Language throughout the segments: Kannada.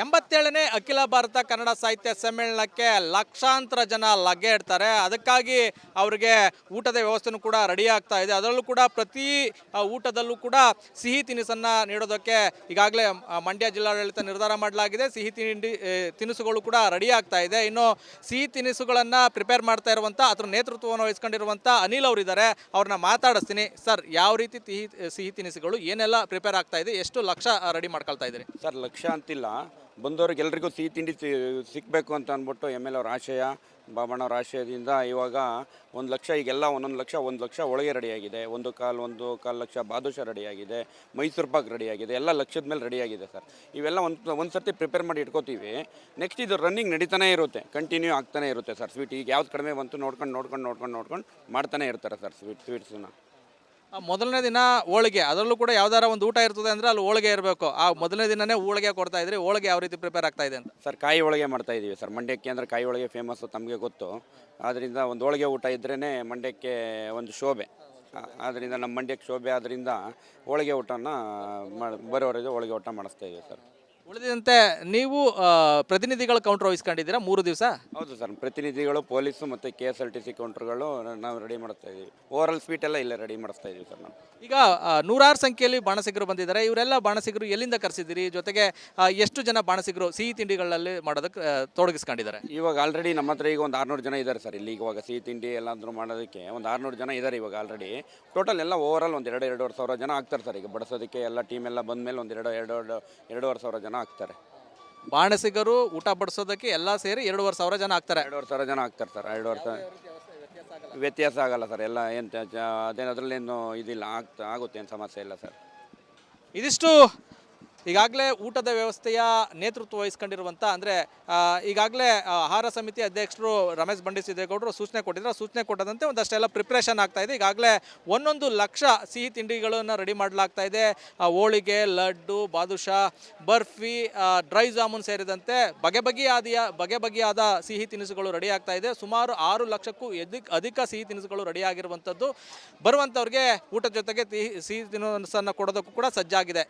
87ನೇ ಅಖಿಲ ಭಾರತ ಕನ್ನಡ ಸಾಹಿತ್ಯ ಸಮ್ಮೇಳನಕ್ಕೆ ಲಕ್ಷಾಂತರ ಜನ ಲಗ್ಗೆ ಇಡ್ತಾರೆ. ಅದಕ್ಕಾಗಿ ಅವರಿಗೆ ಊಟದ ವ್ಯವಸ್ಥೆನೂ ಕೂಡ ರೆಡಿ ಆಗ್ತಾ ಇದೆ. ಅದರಲ್ಲೂ ಕೂಡ ಪ್ರತಿ ಊಟದಲ್ಲೂ ಕೂಡ ಸಿಹಿ ತಿನಿಸನ್ನು ನೀಡೋದಕ್ಕೆ ಈಗಾಗಲೇ ಮಂಡ್ಯ ಜಿಲ್ಲಾಡಳಿತ ನಿರ್ಧಾರ ಮಾಡಲಾಗಿದೆ. ಸಿಹಿ ತಿನಿಸುಗಳು ಕೂಡ ರೆಡಿ ಆಗ್ತಾ ಇದೆ. ಇನ್ನು ಸಿಹಿ ತಿನಿಸುಗಳನ್ನು ಪ್ರಿಪೇರ್ ಮಾಡ್ತಾ ಇರುವಂಥ ಅದರ ನೇತೃತ್ವವನ್ನು ವಹಿಸ್ಕೊಂಡಿರುವಂಥ ಅನಿಲ್ ಅವರಿದ್ದಾರೆ. ಅವ್ರನ್ನ ಮಾತಾಡಿಸ್ತೀನಿ. ಸರ್, ಯಾವ ರೀತಿ ಸಿಹಿ ತಿನಿಸುಗಳು ಏನೆಲ್ಲ ಪ್ರಿಪೇರ್ ಆಗ್ತಾ ಇದೆ, ಎಷ್ಟು ಲಕ್ಷ ರೆಡಿ ಮಾಡ್ಕೊಳ್ತಾ ಇದ್ದೀರಿ? ಸರ್, ಲಕ್ಷ ಅಂತಿಲ್ಲ, ಬಂದವ್ರಿಗೆ ಎಲ್ರಿಗೂ ಸಿಹಿ ತಿಂಡಿ ಸಿಗಬೇಕು ಅಂತ ಅಂದ್ಬಿಟ್ಟು ML ಅವ್ರ ಆಶಯ, ಬಾಬಣ್ಣವ್ರ ಆಶಯದಿಂದ ಇವಾಗ 1 ಲಕ್ಷ, ಈಗೆಲ್ಲ 1 ಲಕ್ಷ ಒಳಗೆ ರೆಡಿಯಾಗಿದೆ. 1.25 ಲಕ್ಷ ಬಾದುಷಾ ರೆಡಿಯಾಗಿದೆ, ಮೈಸೂರು ಪಾಕ್ ರೆಡಿಯಾಗಿದೆ, ಎಲ್ಲ ಲಕ್ಷದ ಮೇಲೆ ರೆಡಿಯಾಗಿದೆ ಸರ್. ಇವೆಲ್ಲ ಒಂದು ಸರ್ತಿ ಪ್ರಿಪೇರ್ ಮಾಡಿ ಇಟ್ಕೋತೀವಿ. ನೆಕ್ಸ್ಟ್ ಇದು ರನ್ನಿಂಗ್ ನಡೀತಾನೆ ಇರುತ್ತೆ, ಕಂಟಿನ್ಯೂ ಆಗ್ತಾನೆ ಇರುತ್ತೆ ಸರ್. ಸ್ವೀಟ್ ಈಗ ಯಾವ್ದು ಕಡಿಮೆ ಬಂತು ನೋಡ್ಕೊಂಡು ಮಾಡ್ತಾನೆ ಇರ್ತಾರೆ ಸರ್ ಸ್ವೀಟ್ಸನ್ನ. ಮೊದಲನೇ ದಿನ ಹೋಳಿಗೆ, ಅದರಲ್ಲೂ ಕೂಡ ಯಾವ್ದಾರ ಒಂದು ಊಟ ಇರ್ತದೆ ಅಂದರೆ ಅಲ್ಲಿ ಹೋಳಿಗೆ ಇರಬೇಕು. ಆ ಮೊದಲನೇ ದಿನನೇ ಹೋಳಿಗೆ ಕೊಡ್ತಾ ಇದ್ರಿ. ಹೋಳಿಗೆ ಯಾವ ರೀತಿ ಪ್ರಿಪೇರ್ ಆಗ್ತಾ ಇದೆ ಅಂತ? ಸರ್, ಕಾಯಿ ಹೋಳಿಗೆ ಮಾಡ್ತಾ ಇದ್ದೀವಿ ಸರ್. ಮಂಡ್ಯಕ್ಕೆ ಅಂದರೆ ಕಾಯಿ ಹೋಳಿಗೆ ಫೇಮಸ್ಸು, ತಮಗೆ ಗೊತ್ತು. ಆದ್ದರಿಂದ ಒಂದು ಹೋಳಿಗೆ ಊಟ ಇದ್ರೇ ಮಂಡ್ಯಕ್ಕೆ ಒಂದು ಶೋಭೆ. ಆದ್ದರಿಂದ ನಮ್ಮ ಮಂಡ್ಯಕ್ಕೆ ಶೋಭೆ. ಆದ್ದರಿಂದ ಹೋಳಿಗೆ ಊಟನ ಬರೋವರೆಗೆ ಹೋಳಿಗೆ ಊಟ ಮಾಡಿಸ್ತಾ ಇದ್ದೀವಿ ಸರ್. ಉಳಿದಂತೆ ನೀವು ಪ್ರತಿನಿಧಿಗಳ ಕೌಂಟರ್ ವಹಿಸ್ಕೊಂಡಿದ್ದೀರಾ 3 ದಿವಸ? ಹೌದು ಸರ್, ಪ್ರತಿನಿಧಿಗಳು, ಪೊಲೀಸು ಮತ್ತು KSRTC ಕೌಂಟರ್ಗಳು ನಾವು ರೆಡಿ ಮಾಡ್ತಾ ಇದ್ದೀವಿ. ಓವರಾಲ್ ಸ್ವೀಟ್ ಎಲ್ಲ ಇಲ್ಲೇ ರೆಡಿ ಮಾಡಿಸ್ತಾ ಇದ್ದೀವಿ ಸರ್ ನಾವು. ಈಗ ನೂರಾರು ಸಂಖ್ಯೆಯಲ್ಲಿ ಬಾಣಸಿಗರು ಬಂದಿದ್ದಾರೆ. ಇವರೆಲ್ಲ ಬಾಣಸಿಗರು ಎಲ್ಲಿಂದ ಕರೆಸಿದ್ದೀರಿ? ಜೊತೆಗೆ ಎಷ್ಟು ಜನ ಬಾಣಸಿಗರು ಸಿಹಿ ತಿಂಡಿಗಳಲ್ಲಿ ಮಾಡೋದಕ್ಕೆ ತೊಡಗಿಸ್ಕೊಂಡಿದ್ದಾರೆ? ಇವಾಗ ಆಲ್ರೆಡಿ ನಮ್ಮ ಹತ್ರ ಈಗ ಒಂದು 600 ಜನ ಇದ್ದಾರೆ ಸರ್. ಇಲ್ಲಿ ಇವಾಗ ಸಿಹಿ ತಿಂಡಿ ಎಲ್ಲಾದರೂ ಮಾಡೋದಕ್ಕೆ ಒಂದು 600 ಜನ ಇದ್ದಾರೆ ಇವಾಗ ಆಲ್ರೆಡಿ. ಟೋಟಲ್ ಎಲ್ಲ ಓವರಾಲ್ ಒಂದು 2-2.5 ಸಾವಿರ ಜನ ಆಗ್ತಾರೆ ಸರ್. ಈಗ ಬಡಿಸೋದಕ್ಕೆ ಎಲ್ಲ ಟೀಮ್ ಎಲ್ಲ ಬಂದಮೇಲೆ ಒಂದು 2-2.5 ಸಾವಿರ ಜನ ಆಗ್ತಾರೆ. ಬಾಣಸಿಗರು ಊಟ ಬಡಿಸೋದಕ್ಕೆ ಎಲ್ಲ ಸೇರಿ 2.5 ಸಾವಿರ ಜನ ಆಗ್ತಾರೆ. 2.5 ಸಾವಿರ ಜನ ಆಗ್ತಾರೆ ಸರ್. 2.5 ಸಾವಿರ ವ್ಯತ್ಯಾಸ ಆಗಲ್ಲ ಸರ್. ಎಲ್ಲ ಏನು ಅದೇನು ಅದರಲ್ಲೇನು ಇದಿಲ್ಲ, ಆಗುತ್ತೆ, ಏನು ಸಮಸ್ಯೆ ಇಲ್ಲ ಸರ್. ಇದಿಷ್ಟು ಈಗಾಗಲೇ ಊಟದ ವ್ಯವಸ್ಥೆಯ ನೇತೃತ್ವ ವಹಿಸ್ಕೊಂಡಿರುವಂಥ, ಅಂದರೆ ಈಗಾಗಲೇ ಆಹಾರ ಸಮಿತಿ ಅಧ್ಯಕ್ಷರು ರಮೇಶ್ ಬಂಡಿಸಿದ್ದೇಗೌಡರು ಸೂಚನೆ ಕೊಟ್ಟಿದ್ದಾರೆ. ಸೂಚನೆ ಕೊಟ್ಟದಂತೆ ಒಂದಷ್ಟೆಲ್ಲ ಪ್ರಿಪ್ರೇಷನ್ ಆಗ್ತಾ ಇದೆ. ಈಗಾಗಲೇ 1 ಲಕ್ಷ ಸಿಹಿ ತಿಂಡಿಗಳನ್ನು ರೆಡಿ ಮಾಡಲಾಗ್ತಾ ಇದೆ. ಹೋಳಿಗೆ, ಲಡ್ಡು, ಬಾದುಷಾ, ಬರ್ಫಿ, ಡ್ರೈ ಜಾಮೂನ್ ಸೇರಿದಂತೆ ಬಗೆ ಬಗೆಯಾದ ಸಿಹಿ ತಿನಿಸುಗಳು ರೆಡಿ ಆಗ್ತಾ ಇದೆ. ಸುಮಾರು 6 ಲಕ್ಷಕ್ಕೂ ಅಧಿಕ ಸಿಹಿ ತಿನಿಸುಗಳು ರೆಡಿ ಆಗಿರುವಂಥದ್ದು. ಬರುವಂಥವ್ರಿಗೆ ಊಟದ ಜೊತೆಗೆ ಸಿಹಿ ತಿನಿಸನ್ನು ಕೊಡೋದಕ್ಕೂ ಕೂಡ ಸಜ್ಜಾಗಿದೆ.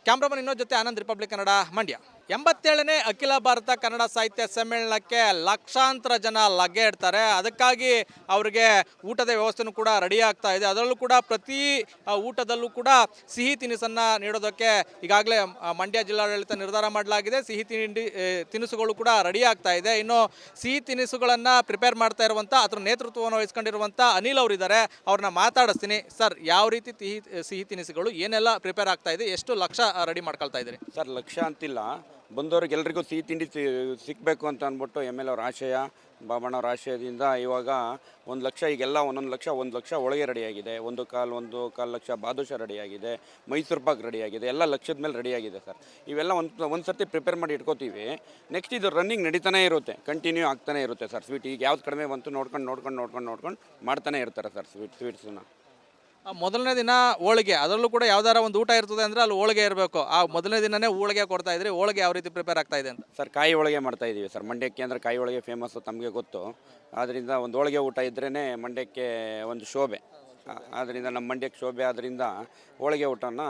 ಕ್ಯಾಮ್ರಾಮನ್ ಇನ್ನೊಂದು ಜೊತೆ ಆನಂದ್, ರಿಪಬ್ಲಿಕ್ ಕನ್ನಡ, ಮಂಡ್ಯ. 87ನೇ ಅಖಿಲ ಭಾರತ ಕನ್ನಡ ಸಾಹಿತ್ಯ ಸಮ್ಮೇಳನಕ್ಕೆ ಲಕ್ಷಾಂತರ ಜನ ಲಗ್ಗೆ ಇಡ್ತಾರೆ. ಅದಕ್ಕಾಗಿ ಅವರಿಗೆ ಊಟದ ವ್ಯವಸ್ಥೆನೂ ಕೂಡ ರೆಡಿ ಆಗ್ತಾ ಇದೆ. ಅದರಲ್ಲೂ ಕೂಡ ಪ್ರತಿ ಊಟದಲ್ಲೂ ಕೂಡ ಸಿಹಿ ತಿನಿಸನ್ನು ನೀಡೋದಕ್ಕೆ ಈಗಾಗಲೇ ಮಂಡ್ಯ ಜಿಲ್ಲಾಡಳಿತ ನಿರ್ಧಾರ ಮಾಡಲಾಗಿದೆ. ಸಿಹಿ ತಿನಿಸುಗಳು ಕೂಡ ರೆಡಿ ಆಗ್ತಾ ಇದೆ. ಇನ್ನು ಸಿಹಿ ತಿನಿಸುಗಳನ್ನು ಪ್ರಿಪೇರ್ ಮಾಡ್ತಾ ಇರುವಂಥ ಅದರ ನೇತೃತ್ವವನ್ನು ವಹಿಸ್ಕೊಂಡಿರುವಂಥ ಅನಿಲ್ ಅವರಿದ್ದಾರೆ. ಅವ್ರನ್ನ ಮಾತಾಡಿಸ್ತೀನಿ. ಸರ್, ಯಾವ ರೀತಿ ಸಿಹಿ ತಿನಿಸುಗಳು ಏನೆಲ್ಲ ಪ್ರಿಪೇರ್ ಆಗ್ತಾ ಇದೆ, ಎಷ್ಟು ಲಕ್ಷ ರೆಡಿ ಮಾಡ್ಕೊಳ್ತಾ ಇದ್ದೀರಿ? ಸರ್, ಲಕ್ಷ ಅಂತಿಲ್ಲ, ಬಂದವ್ರಿಗೆ ಎಲ್ರಿಗೂ ಸಿಹಿ ತಿಂಡಿ ಸಿಗಬೇಕು ಅಂತ ಅಂದ್ಬಿಟ್ಟು ML ಅವ್ರ ಆಶಯ, ಬಾಬಣ್ಣವ್ರ ಆಶಯದಿಂದ ಇವಾಗ 1 ಲಕ್ಷ, ಈಗೆಲ್ಲ 1 ಲಕ್ಷ ಒಳಗೆ ರೆಡಿಯಾಗಿದೆ. 1.25 ಲಕ್ಷ ಬಾದುಷಾ ರೆಡಿಯಾಗಿದೆ, ಮೈಸೂರು ಪಾಕ್ ರೆಡಿಯಾಗಿದೆ, ಎಲ್ಲ ಲಕ್ಷದ ಮೇಲೆ ರೆಡಿಯಾಗಿದೆ ಸರ್. ಇವೆಲ್ಲ ಒಂದು ಸರ್ತಿ ಪ್ರಿಪೇರ್ ಮಾಡಿ ಇಟ್ಕೋತೀವಿ. ನೆಕ್ಸ್ಟ್ ಇದು ರನ್ನಿಂಗ್ ನಡೀತಾನೆ ಇರುತ್ತೆ, ಕಂಟಿನ್ಯೂ ಆಗ್ತಾನೆ ಇರುತ್ತೆ ಸರ್. ಸ್ವೀಟ್ ಈಗ ಯಾವ್ದು ಕಡಿಮೆ ಬಂತು ನೋಡ್ಕೊಂಡು ಮಾಡ್ತಾನೆ ಇರ್ತಾರೆ ಸರ್ ಸ್ವೀಟ್ಸನ್ನ. ಮೊದಲನೇ ದಿನ ಹೋಳಿಗೆ, ಅದರಲ್ಲೂ ಕೂಡ ಯಾವ್ದಾರ ಒಂದು ಊಟ ಇರ್ತದೆ ಅಂದರೆ ಅಲ್ಲಿ ಹೋಳಿಗೆ ಇರಬೇಕು. ಆ ಮೊದಲನೇ ದಿನನೇ ಹೋಳಿಗೆ ಕೊಡ್ತಾ ಇದ್ರಿ. ಹೋಳಿಗೆ ಯಾವ ರೀತಿ ಪ್ರಿಪೇರ್ ಆಗ್ತಾ ಇದೆ ಅಂತ? ಸರ್, ಕಾಯಿ ಹೋಳಿಗೆ ಮಾಡ್ತಾ ಇದ್ದೀವಿ ಸರ್. ಮಂಡ್ಯಕ್ಕೆ ಅಂದರೆ ಕಾಯಿ ಹೋಳಿಗೆ ಫೇಮಸ್ಸು, ತಮಗೆ ಗೊತ್ತು. ಆದ್ದರಿಂದ ಒಂದು ಹೋಳಿಗೆ ಊಟ ಇದ್ರೇ ಮಂಡ್ಯಕ್ಕೆ ಒಂದು ಶೋಭೆ. ಆದ್ದರಿಂದ ನಮ್ಮ ಮಂಡ್ಯಕ್ಕೆ ಶೋಭೆ. ಆದ್ದರಿಂದ ಹೋಳಿಗೆ ಊಟನ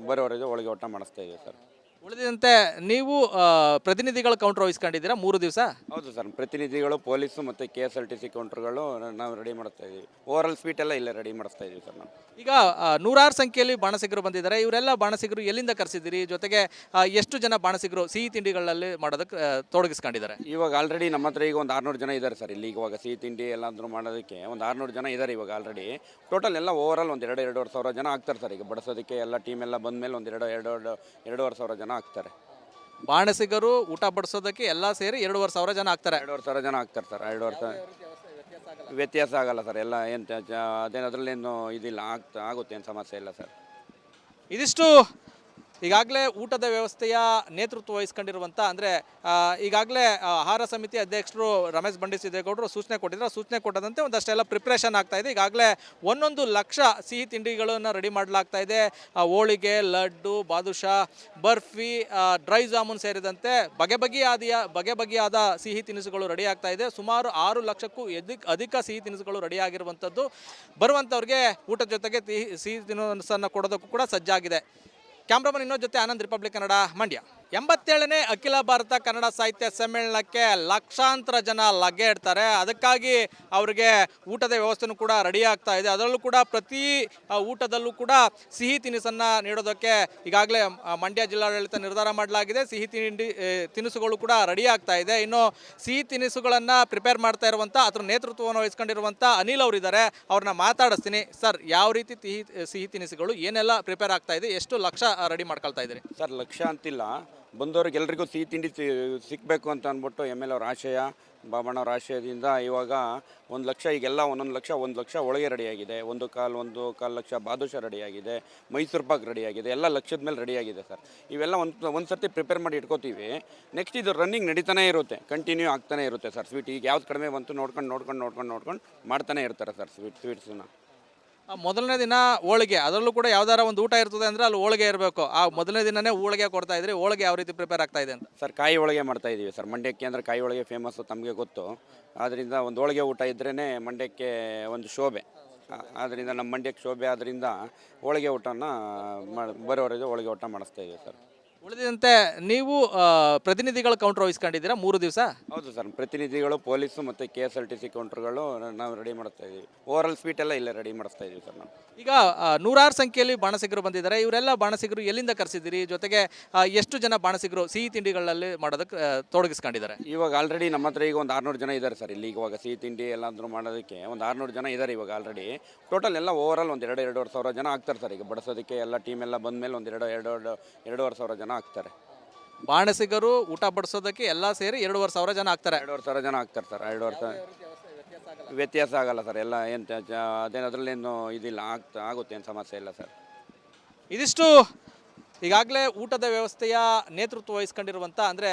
ಬರೋವರೆಗೆ ಹೋಳಿಗೆ ಊಟ ಮಾಡಿಸ್ತಾ ಇದ್ದೀವಿ ಸರ್. ಉಳಿದಂತೆ ನೀವು ಪ್ರತಿನಿಧಿಗಳ ಕೌಂಟರ್ ವಹಿಸ್ಕೊಂಡಿದ್ದೀರಾ 3 ದಿವಸ? ಹೌದು ಸರ್, ಪ್ರತಿನಿಧಿಗಳು, ಪೊಲೀಸು ಮತ್ತು KSRTC ಕೌಂಟರ್ಗಳು ನಾವು ರೆಡಿ ಮಾಡ್ತಾ ಇದ್ದೀವಿ. ಓವರಾಲ್ ಸ್ವೀಟ್ ಎಲ್ಲ ಇಲ್ಲೇ ರೆಡಿ ಮಾಡಿಸ್ತಾ ಇದ್ದೀವಿ ಸರ್ ನಾವು. ಈಗ ನೂರಾರು ಸಂಖ್ಯೆಯಲ್ಲಿ ಬಾಣಸಿಗರು ಬಂದಿದ್ದಾರೆ. ಇವರೆಲ್ಲ ಬಾಣಸಿಗರು ಎಲ್ಲಿಂದ ಕರೆಸಿದ್ದೀರಿ? ಜೊತೆಗೆ ಎಷ್ಟು ಜನ ಬಾಣಸಿಗರು ಸಿಹಿ ತಿಂಡಿಗಳಲ್ಲಿ ಮಾಡೋದಕ್ಕೆ ತೊಡಗಿಸ್ಕೊಂಡಿದ್ದಾರೆ? ಇವಾಗ ಆಲ್ರೆಡಿ ನಮ್ಮ ಹತ್ರ ಈಗ ಒಂದು 600 ಜನ ಇದ್ದಾರೆ ಸರ್. ಇಲ್ಲಿ ಇವಾಗ ಸಿಹಿ ತಿಂಡಿ ಎಲ್ಲಾದರೂ ಮಾಡೋದಕ್ಕೆ ಒಂದು 600 ಜನ ಇದ್ದಾರೆ ಇವಾಗ ಆಲ್ರೆಡಿ. ಟೋಟಲ್ ಎಲ್ಲ ಓವರಾಲ್ ಒಂದು 2-2.5 ಸಾವಿರ ಜನ ಆಗ್ತಾರೆ ಸರ್. ಈಗ ಬಡಿಸೋದಕ್ಕೆ ಎಲ್ಲ ಟೀಮ್ ಎಲ್ಲ ಬಂದಮೇಲೆ ಒಂದು 2-2.5 ಸಾವಿರ ಜನ ಆಗ್ತಾರೆ. ಬಾಣಸಿಗರು ಊಟ ಬಡಿಸೋದಕ್ಕೆ ಎಲ್ಲ ಸೇರಿ 2.5 ಸಾವಿರ ಜನ ಆಗ್ತಾರೆ. 2.5 ಸಾವಿರ ಜನ ಆಗ್ತಾರೆ ಸರ್. 2.5 ಸಾವಿರ ವ್ಯತ್ಯಾಸ ಆಗಲ್ಲ ಸರ್. ಎಲ್ಲ ಏನು ಅದೇನು ಅದರಲ್ಲೇನು ಇದಿಲ್ಲ, ಆಗುತ್ತೆ, ಏನು ಸಮಸ್ಯೆ ಇಲ್ಲ ಸರ್. ಇದಿಷ್ಟು ಈಗಾಗಲೇ ಊಟದ ವ್ಯವಸ್ಥೆಯ ನೇತೃತ್ವ ವಹಿಸ್ಕೊಂಡಿರುವಂಥ, ಅಂದರೆ ಈಗಾಗಲೇ ಆಹಾರ ಸಮಿತಿ ಅಧ್ಯಕ್ಷರು ರಮೇಶ್ ಬಂಡಿಸಿದ್ದೇಗೌಡರು ಸೂಚನೆ ಕೊಟ್ಟಿದ್ದಾರೆ. ಸೂಚನೆ ಕೊಟ್ಟದಂತೆ ಒಂದಷ್ಟೆಲ್ಲ ಪ್ರಿಪ್ರೇಷನ್ ಆಗ್ತಾ ಇದೆ. ಈಗಾಗಲೇ 1 ಲಕ್ಷ ಸಿಹಿ ತಿಂಡಿಗಳನ್ನು ರೆಡಿ ಮಾಡಲಾಗ್ತಾ ಇದೆ. ಹೋಳಿಗೆ, ಲಡ್ಡು, ಬಾದುಷಾ, ಬರ್ಫಿ, ಡ್ರೈ ಜಾಮೂನ್ ಸೇರಿದಂತೆ ಬಗೆ ಬಗೆಯಾದ ಸಿಹಿ ತಿನಿಸುಗಳು ರೆಡಿ ಆಗ್ತಾ ಇದೆ. ಸುಮಾರು 6 ಲಕ್ಷಕ್ಕೂ ಅಧಿಕ ಸಿಹಿ ತಿನಿಸುಗಳು ರೆಡಿ ಆಗಿರುವಂಥದ್ದು. ಬರುವಂಥವ್ರಿಗೆ ಊಟದ ಜೊತೆಗೆ ಸಿಹಿ ತಿನಿಸನ್ನು ಕೊಡೋದಕ್ಕೂ ಕೂಡ ಸಜ್ಜಾಗಿದೆ. ಕ್ಯಾಮ್ರಾಮನ್ ಇನ್ನೊಂದು ಜೊತೆ ಆನಂದ್, ರಿಪಬ್ಲಿಕ್ ಕನ್ನಡ, ಮಂಡ್ಯ. 87ನೇ ಅಖಿಲ ಭಾರತ ಕನ್ನಡ ಸಾಹಿತ್ಯ ಸಮ್ಮೇಳನಕ್ಕೆ ಲಕ್ಷಾಂತರ ಜನ ಲಗ್ಗೆ ಇಡ್ತಾರೆ. ಅದಕ್ಕಾಗಿ ಅವರಿಗೆ ಊಟದ ವ್ಯವಸ್ಥೆನೂ ಕೂಡ ರೆಡಿ ಆಗ್ತಾ ಇದೆ. ಅದರಲ್ಲೂ ಕೂಡ ಪ್ರತಿ ಊಟದಲ್ಲೂ ಕೂಡ ಸಿಹಿ ತಿನಿಸನ್ನು ನೀಡೋದಕ್ಕೆ ಈಗಾಗಲೇ ಮಂಡ್ಯ ಜಿಲ್ಲಾಡಳಿತ ನಿರ್ಧಾರ ಮಾಡಲಾಗಿದೆ. ಸಿಹಿ ತಿನಿಸುಗಳು ಕೂಡ ರೆಡಿ ಆಗ್ತಾ ಇದೆ. ಇನ್ನು ಸಿಹಿ ತಿನಿಸುಗಳನ್ನು ಪ್ರಿಪೇರ್ ಮಾಡ್ತಾ ಇರುವಂಥ ಅದರ ನೇತೃತ್ವವನ್ನು ವಹಿಸ್ಕೊಂಡಿರುವಂಥ ಅನಿಲ್ ಅವರಿದ್ದಾರೆ. ಅವ್ರನ್ನ ಮಾತಾಡಿಸ್ತೀನಿ. ಸರ್, ಯಾವ ರೀತಿ ಸಿಹಿ ತಿನಿಸುಗಳು ಏನೆಲ್ಲ ಪ್ರಿಪೇರ್ ಆಗ್ತಾ ಇದೆ, ಎಷ್ಟು ಲಕ್ಷ ರೆಡಿ ಮಾಡ್ಕೊಳ್ತಾ ಇದ್ದೀರಿ? ಸರ್, ಲಕ್ಷ ಅಂತಿಲ್ಲ, ಬಂದವ್ರಿಗೆಲ್ರಿಗೂ ಸಿಹಿ ತಿಂಡಿ ಸಿಗಬೇಕು ಅಂತ ಅಂದ್ಬಿಟ್ಟು MLA ಅವ್ರ ಆಶಯ, ಬಾಬಣ್ಣವ್ರ ಆಶಯದಿಂದ ಇವಾಗ 1 ಲಕ್ಷ, ಈಗೆಲ್ಲ 1 ಲಕ್ಷ ಒಳಗೆ ರೆಡಿಯಾಗಿದೆ. 1.25 ಲಕ್ಷ ಬಾದುಷಾ ರೆಡಿಯಾಗಿದೆ, ಮೈಸೂರು ಪಾಕ್ ರೆಡಿಯಾಗಿದೆ, ಎಲ್ಲ ಲಕ್ಷದ ಮೇಲೆ ರೆಡಿಯಾಗಿದೆ ಸರ್. ಇವೆಲ್ಲ ಒಂದು ಸರ್ತಿ ಪ್ರಿಪೇರ್ ಮಾಡಿ ಇಟ್ಕೋತೀವಿ. ನೆಕ್ಸ್ಟ್ ಇದು ರನ್ನಿಂಗ್ ನಡೀತಾನೆ ಇರುತ್ತೆ, ಕಂಟಿನ್ಯೂ ಆಗ್ತಾನೆ ಇರುತ್ತೆ ಸರ್. ಸ್ವೀಟ್ ಈಗ ಯಾವ್ದು ಕಡಿಮೆ ಬಂತು ನೋಡ್ಕೊಂಡು ಮಾಡ್ತಾನೆ ಇರ್ತಾರೆ ಸರ್ ಸ್ವೀಟ್ಸನ್ನ. ಮೊದಲನೇ ದಿನ ಹೋಳಿಗೆ, ಅದರಲ್ಲೂ ಕೂಡ ಯಾವ್ದಾರ ಒಂದು ಊಟ ಇರ್ತದೆ ಅಂದರೆ ಅಲ್ಲಿ ಹೋಳಿಗೆ ಇರಬೇಕು. ಆ ಮೊದಲನೇ ದಿನನೇ ಹೋಳಿಗೆ ಕೊಡ್ತಾ ಇದ್ರಿ. ಹೋಳಿಗೆ ಯಾವ ರೀತಿ ಪ್ರಿಪೇರ್ ಆಗ್ತಾ ಇದೆ ಅಂತ? ಸರ್, ಕಾಯಿ ಹೋಳಿಗೆ ಮಾಡ್ತಾ ಇದ್ದೀವಿ ಸರ್. ಮಂಡ್ಯಕ್ಕೆ ಅಂದರೆ ಕಾಯಿ ಹೋಳಿಗೆ ಫೇಮಸ್ಸು, ತಮಗೆ ಗೊತ್ತು. ಆದ್ದರಿಂದ ಒಂದು ಹೋಳಿಗೆ ಊಟ ಇದ್ರೇ ಮಂಡ್ಯಕ್ಕೆ ಒಂದು ಶೋಭೆ. ಆದ್ದರಿಂದ ನಮ್ಮ ಮಂಡ್ಯಕ್ಕೆ ಶೋಭೆ. ಆದ್ದರಿಂದ ಹೋಳಿಗೆ ಊಟನ ಬರೋವರೆಗೆ ಹೋಳಿಗೆ ಊಟ ಮಾಡಿಸ್ತಾ ಇದ್ದೀವಿ ಸರ್. ಉಳಿದಂತೆ ನೀವು ಪ್ರತಿನಿಧಿಗಳ ಕೌಂಟರ್ ವಹಿಸ್ಕೊಂಡಿದ್ದೀರಾ 3 ದಿವಸ? ಹೌದು ಸರ್, ಪ್ರತಿನಿಧಿಗಳು, ಪೊಲೀಸು ಮತ್ತು KSRTC ಕೌಂಟ್ರುಗಳು ನಾವು ರೆಡಿ ಮಾಡ್ತಾ ಇದ್ದೀವಿ. ಓವರಾಲ್ ಸ್ವೀಟ್ ಎಲ್ಲ ಇಲ್ಲೇ ರೆಡಿ ಮಾಡಿಸ್ತಾ ಇದ್ದೀವಿ ಸರ್ ನಾವು. ಈಗ ನೂರಾರು ಸಂಖ್ಯೆಯಲ್ಲಿ ಬಾಣಸಿಗರು ಬಂದಿದ್ದಾರೆ. ಇವರೆಲ್ಲ ಬಾಣಸಿಗರು ಎಲ್ಲಿಂದ ಕರೆಸಿದ್ದೀರಿ? ಜೊತೆಗೆ ಎಷ್ಟು ಜನ ಬಾಣಸಿಗರು ಸಿಹಿ ತಿಂಡಿಗಳಲ್ಲಿ ಮಾಡೋದಕ್ಕೆ ತೊಡಗಿಸ್ಕೊಂಡಿದ್ದಾರೆ? ಇವಾಗ ಆಲ್ರೆಡಿ ನಮ್ಮ ಹತ್ರ ಈಗ ಒಂದು 600 ಜನ ಇದ್ದಾರೆ ಸರ್. ಇಲ್ಲಿ ಇವಾಗ ಸಿಹಿ ತಿಂಡಿ ಎಲ್ಲಾದರೂ ಮಾಡೋದಕ್ಕೆ ಒಂದು 600 ಜನ ಇದ್ದಾರೆ ಇವಾಗ ಆಲ್ರೆಡಿ. ಟೋಟಲ್ ಎಲ್ಲ ಓವರಾಲ್ ಒಂದು 2-2.5 ಸಾವಿರ ಜನ ಆಗ್ತಾರೆ ಸರ್. ಈಗ ಬಡಿಸೋದಕ್ಕೆ ಎಲ್ಲ ಟೀಮ್ ಎಲ್ಲ ಬಂದಮೇಲೆ ಒಂದು 2-2.5 ಸಾವಿರ ಜನ ಆಗ್ತಾರೆ. ಬಾಣಸಿಗರು ಊಟ ಬಡಿಸೋದಕ್ಕೆ ಎಲ್ಲ ಸೇರಿ 2.5 ಸಾವಿರ ಜನ ಆಗ್ತಾರೆ. 2.5 ಸಾವಿರ ಜನ ಆಗ್ತಾರೆ ಸರ್. 2.5 ಸಾವಿರ ವ್ಯತ್ಯಾಸ ಆಗಲ್ಲ ಸರ್. ಎಲ್ಲ ಏನು ಅದೇನು ಅದರಲ್ಲೇನು ಇದಿಲ್ಲ, ಆಗುತ್ತೆ, ಏನು ಸಮಸ್ಯೆ ಇಲ್ಲ ಸರ್. ಇದಿಷ್ಟು ಈಗಾಗಲೇ ಊಟದ ವ್ಯವಸ್ಥೆಯ ನೇತೃತ್ವ ವಹಿಸ್ಕೊಂಡಿರುವಂಥ, ಅಂದರೆ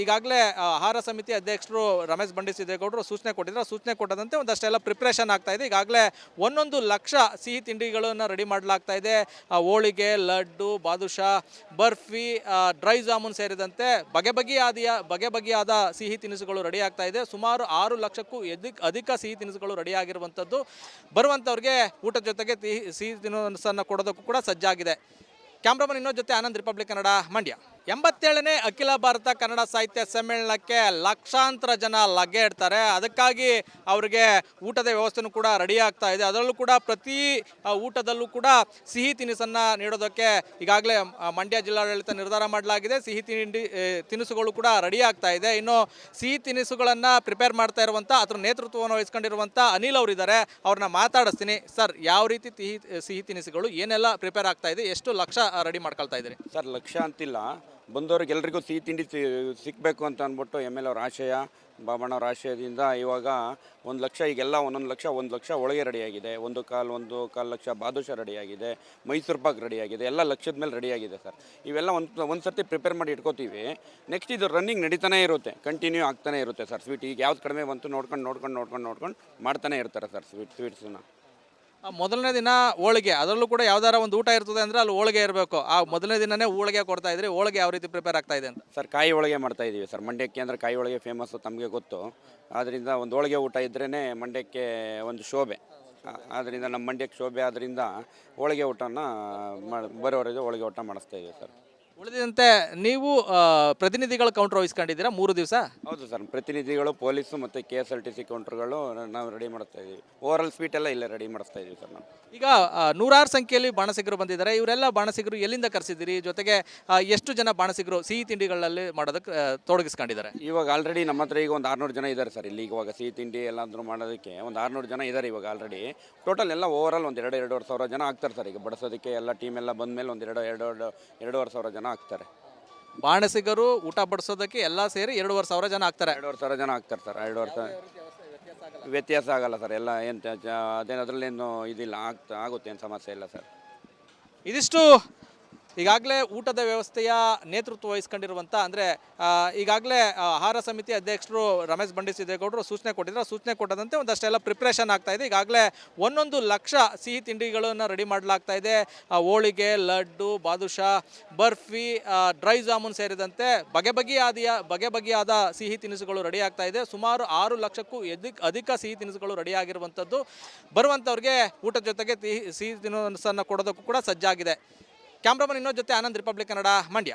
ಈಗಾಗಲೇ ಆಹಾರ ಸಮಿತಿ ಅಧ್ಯಕ್ಷರು ರಮೇಶ್ ಬಂಡಿಸಿದ್ದೇಗೌಡರು ಸೂಚನೆ ಕೊಟ್ಟಿದ್ದಾರೆ. ಸೂಚನೆ ಕೊಟ್ಟದಂತೆ ಒಂದಷ್ಟೆಲ್ಲ ಪ್ರಿಪ್ರೇಷನ್ ಆಗ್ತಾ ಇದೆ. ಈಗಾಗಲೇ 1 ಲಕ್ಷ ಸಿಹಿ ತಿಂಡಿಗಳನ್ನು ರೆಡಿ ಮಾಡಲಾಗ್ತಾ ಇದೆ. ಹೋಳಿಗೆ, ಲಡ್ಡು, ಬಾದುಷಾ, ಬರ್ಫಿ, ಡ್ರೈ ಜಾಮೂನ್ ಸೇರಿದಂತೆ ಬಗೆ ಬಗೆಯಾದ ಸಿಹಿ ತಿನಿಸುಗಳು ರೆಡಿ ಆಗ್ತಾ ಇದೆ. ಸುಮಾರು 6 ಲಕ್ಷಕ್ಕೂ ಅಧಿಕ ಸಿಹಿ ತಿನಿಸುಗಳು ರೆಡಿ ಆಗಿರುವಂಥದ್ದು. ಬರುವಂಥವ್ರಿಗೆ ಊಟದ ಜೊತೆಗೆ ಸಿಹಿ ತಿನಿಸನ್ನು ಕೊಡೋದಕ್ಕೂ ಕೂಡ ಸಜ್ಜಾಗಿದೆ. ಕ್ಯಾಮ್ರಾಮನ್ ಇನ್ನೊಂದು ಜೊತೆ ಆನಂದ್, ರಿಪಬ್ಲಿಕ್ ಕನ್ನಡ, ಮಂಡ್ಯ. 87ನೇ ಅಖಿಲ ಭಾರತ ಕನ್ನಡ ಸಾಹಿತ್ಯ ಸಮ್ಮೇಳನಕ್ಕೆ ಲಕ್ಷಾಂತರ ಜನ ಲಗ್ಗೆ ಇಡ್ತಾರೆ. ಅದಕ್ಕಾಗಿ ಅವರಿಗೆ ಊಟದ ವ್ಯವಸ್ಥೆನೂ ಕೂಡ ರೆಡಿ ಆಗ್ತಾ ಇದೆ. ಅದರಲ್ಲೂ ಕೂಡ ಪ್ರತಿ ಊಟದಲ್ಲೂ ಕೂಡ ಸಿಹಿ ತಿನಿಸನ್ನು ನೀಡೋದಕ್ಕೆ ಈಗಾಗಲೇ ಮಂಡ್ಯ ಜಿಲ್ಲಾಡಳಿತ ನಿರ್ಧಾರ ಮಾಡಲಾಗಿದೆ. ಸಿಹಿ ತಿನಿಸುಗಳು ಕೂಡ ರೆಡಿ ಆಗ್ತಾ ಇದೆ. ಇನ್ನು ಸಿಹಿ ತಿನಿಸುಗಳನ್ನು ಪ್ರಿಪೇರ್ ಮಾಡ್ತಾ ಇರುವಂಥ ಅದರ ನೇತೃತ್ವವನ್ನು ವಹಿಸ್ಕೊಂಡಿರುವಂಥ ಅನಿಲ್ ಅವರಿದ್ದಾರೆ. ಅವ್ರನ್ನ ಮಾತಾಡಿಸ್ತೀನಿ. ಸರ್, ಯಾವ ರೀತಿ ಸಿಹಿ ತಿನಿಸುಗಳು ಏನೆಲ್ಲ ಪ್ರಿಪೇರ್ ಆಗ್ತಾ ಇದೆ, ಎಷ್ಟು ಲಕ್ಷ ರೆಡಿ ಮಾಡ್ಕೊಳ್ತಾ ಇದ್ದೀರಿ? ಸರ್, ಲಕ್ಷ ಅಂತಿಲ್ಲ, ಬಂದವ್ರಿಗೆಲ್ರಿಗೂ ಸಿಹಿ ತಿಂಡಿ ಸಿಗಬೇಕು ಅಂತ ಅಂದ್ಬಿಟ್ಟು MLA ಅವ್ರ ಆಶಯ, ಬಾಬಣ್ಣವ್ರ ಆಶಯದಿಂದ ಇವಾಗ 1 ಲಕ್ಷ, ಈಗೆಲ್ಲ 1 ಲಕ್ಷ ಒಳಗೆ ರೆಡಿಯಾಗಿದೆ. 1.25 ಲಕ್ಷ ಬಾದುಷಾ ರೆಡಿಯಾಗಿದೆ, ಮೈಸೂರು ಪಾಕ್ ರೆಡಿಯಾಗಿದೆ, ಎಲ್ಲ ಲಕ್ಷದ ಮೇಲೆ ರೆಡಿಯಾಗಿದೆ ಸರ್. ಇವೆಲ್ಲ ಒಂದು ಸರ್ತಿ ಪ್ರಿಪೇರ್ ಮಾಡಿ ಇಟ್ಕೋತೀವಿ. ನೆಕ್ಸ್ಟ್ ಇದು ರನ್ನಿಂಗ್ ನಡೀತಾನೆ ಇರುತ್ತೆ, ಕಂಟಿನ್ಯೂ ಆಗ್ತಾನೆ ಇರುತ್ತೆ ಸರ್. ಸ್ವೀಟ್ ಈಗ ಯಾವ್ದು ಕಡಿಮೆ ಬಂತು ನೋಡ್ಕೊಂಡು ಮಾಡ್ತಾನೆ ಇರ್ತಾರೆ ಸರ್ ಸ್ವೀಟ್ಸನ್ನ. ಮೊದಲನೇ ದಿನ ಹೋಳಿಗೆ, ಅದರಲ್ಲೂ ಕೂಡ ಯಾವ್ದಾರ ಒಂದು ಊಟ ಇರ್ತದೆ ಅಂದರೆ ಅಲ್ಲಿ ಹೋಳಿಗೆ ಇರಬೇಕು. ಆ ಮೊದಲನೇ ದಿನನೇ ಹೋಳಿಗೆ ಕೊಡ್ತಾ ಇದ್ರಿ. ಹೋಳಿಗೆ ಯಾವ ರೀತಿ ಪ್ರಿಪೇರ್ ಆಗ್ತಾ ಇದೆ ಅಂತ? ಸರ್, ಕಾಯಿ ಹೋಳಿಗೆ ಮಾಡ್ತಾ ಇದ್ದೀವಿ ಸರ್. ಮಂಡ್ಯಕ್ಕೆ ಅಂದರೆ ಕಾಯಿ ಹೋಳಿಗೆ ಫೇಮಸ್ಸು, ತಮಗೆ ಗೊತ್ತು. ಆದ್ದರಿಂದ ಒಂದು ಹೋಳಿಗೆ ಊಟ ಇದ್ರೇ ಮಂಡ್ಯಕ್ಕೆ ಒಂದು ಶೋಭೆ. ಆದ್ದರಿಂದ ನಮ್ಮ ಮಂಡ್ಯಕ್ಕೆ ಶೋಭೆ. ಆದ್ದರಿಂದ ಹೋಳಿಗೆ ಊಟನ ಬರೋವರೆಗೆ ಹೋಳಿಗೆ ಊಟ ಮಾಡಿಸ್ತಾ ಇದ್ದೀವಿ ಸರ್. ಉಳಿದಂತೆ ನೀವು ಪ್ರತಿನಿಧಿಗಳ ಕೌಂಟರ್ ವಹಿಸ್ಕೊಂಡಿದ್ದೀರಾ 3 ದಿವಸ? ಹೌದು ಸರ್, ಪ್ರತಿನಿಧಿಗಳು, ಪೊಲೀಸು ಮತ್ತು KSRTC ಕೌಂಟ್ರುಗಳು ನಾವು ರೆಡಿ ಮಾಡ್ತಾ ಇದ್ದೀವಿ. ಓವರಾಲ್ ಸ್ವೀಟ್ ಎಲ್ಲ ಇಲ್ಲೇ ರೆಡಿ ಮಾಡಿಸ್ತಾ ಇದ್ದೀವಿ ಸರ್ ನಾವು. ಈಗ ನೂರಾರು ಸಂಖ್ಯೆಯಲ್ಲಿ ಬಾಣಸಿಗರು ಬಂದಿದ್ದಾರೆ. ಇವರೆಲ್ಲ ಬಾಣಸಿಗರು ಎಲ್ಲಿಂದ ಕರೆಸಿದ್ದೀರಿ? ಜೊತೆಗೆ ಎಷ್ಟು ಜನ ಬಾಣಸಿಗರು ಸಿಹಿ ತಿಂಡಿಗಳಲ್ಲಿ ಮಾಡೋದಕ್ಕೆ ತೊಡಗಿಸ್ಕೊಂಡಿದ್ದಾರೆ? ಇವಾಗ ಆಲ್ರೆಡಿ ನಮ್ಮ ಹತ್ರ ಈಗ ಒಂದು 600 ಜನ ಇದ್ದಾರೆ ಸರ್. ಇಲ್ಲಿ ಇವಾಗ ಸಿಹಿ ತಿಂಡಿ ಎಲ್ಲಾದರೂ ಮಾಡೋದಕ್ಕೆ ಒಂದು 600 ಜನ ಇದ್ದಾರೆ ಇವಾಗ ಆಲ್ರೆಡಿ. ಟೋಟಲ್ ಎಲ್ಲ ಓವರಾಲ್ ಒಂದು 2-2.5 ಸಾವಿರ ಜನ ಆಗ್ತಾರೆ ಸರ್. ಈಗ ಬಡಿಸೋದಕ್ಕೆ ಎಲ್ಲ ಟೀಮ್ ಎಲ್ಲ ಬಂದಮೇಲೆ ಒಂದು 2-2.5 ಸಾವಿರ ಜನ ಆಗ್ತಾರೆ. ಬಾಣಸಿಗರು ಊಟ ಬಡಿಸೋದಕ್ಕೆ ಎಲ್ಲ ಸೇರಿ 2.5 ಸಾವಿರ ಜನ ಆಗ್ತಾರೆ. 2.5 ಸಾವಿರ ಜನ ಆಗ್ತಾರೆ ಸರ್. 2.5 ಸಾವಿರ ವ್ಯತ್ಯಾಸ ಆಗಲ್ಲ ಸರ್. ಎಲ್ಲ ಏನು ಅದೇನು ಅದರಲ್ಲೇನು ಇದಿಲ್ಲ, ಆಗುತ್ತೆ, ಏನು ಸಮಸ್ಯೆ ಇಲ್ಲ ಸರ್. ಇದಿಷ್ಟು ಈಗಾಗಲೇ ಊಟದ ವ್ಯವಸ್ಥೆಯ ನೇತೃತ್ವ ವಹಿಸ್ಕೊಂಡಿರುವಂಥ, ಅಂದರೆ ಈಗಾಗಲೇ ಆಹಾರ ಸಮಿತಿ ಅಧ್ಯಕ್ಷರು ರಮೇಶ್ ಬಂಡಿಸಿದ್ದೇಗೌಡರು ಸೂಚನೆ ಕೊಟ್ಟಿದ್ದಾರೆ. ಸೂಚನೆ ಕೊಟ್ಟದಂತೆ ಒಂದಷ್ಟೆಲ್ಲ ಪ್ರಿಪ್ರೇಷನ್ ಆಗ್ತಾ ಇದೆ. ಈಗಾಗಲೇ 1 ಲಕ್ಷ ಸಿಹಿ ತಿಂಡಿಗಳನ್ನು ರೆಡಿ ಮಾಡಲಾಗ್ತಾ ಇದೆ. ಹೋಳಿಗೆ, ಲಡ್ಡು, ಬಾದುಷಾ, ಬರ್ಫಿ, ಡ್ರೈ ಜಾಮೂನ್ ಸೇರಿದಂತೆ ಬಗೆ ಬಗೆಯಾದ ಸಿಹಿ ತಿನಿಸುಗಳು ರೆಡಿ ಆಗ್ತಾ ಇದೆ. ಸುಮಾರು 6 ಲಕ್ಷಕ್ಕೂ ಅಧಿಕ ಸಿಹಿ ತಿನಿಸುಗಳು ರೆಡಿ ಆಗಿರುವಂಥದ್ದು. ಬರುವಂಥವ್ರಿಗೆ ಊಟದ ಜೊತೆಗೆ ಸಿಹಿ ತಿನಿಸನ್ನು ಕೊಡೋದಕ್ಕೂ ಕೂಡ ಸಜ್ಜಾಗಿದೆ. ಕ್ಯಾಮ್ರಾಮನ್ ಇನ್ನೊಂದು ಜೊತೆ ಆನಂದ್, ರಿಪಬ್ಲಿಕ್ ಕನ್ನಡ, ಮಂಡ್ಯ.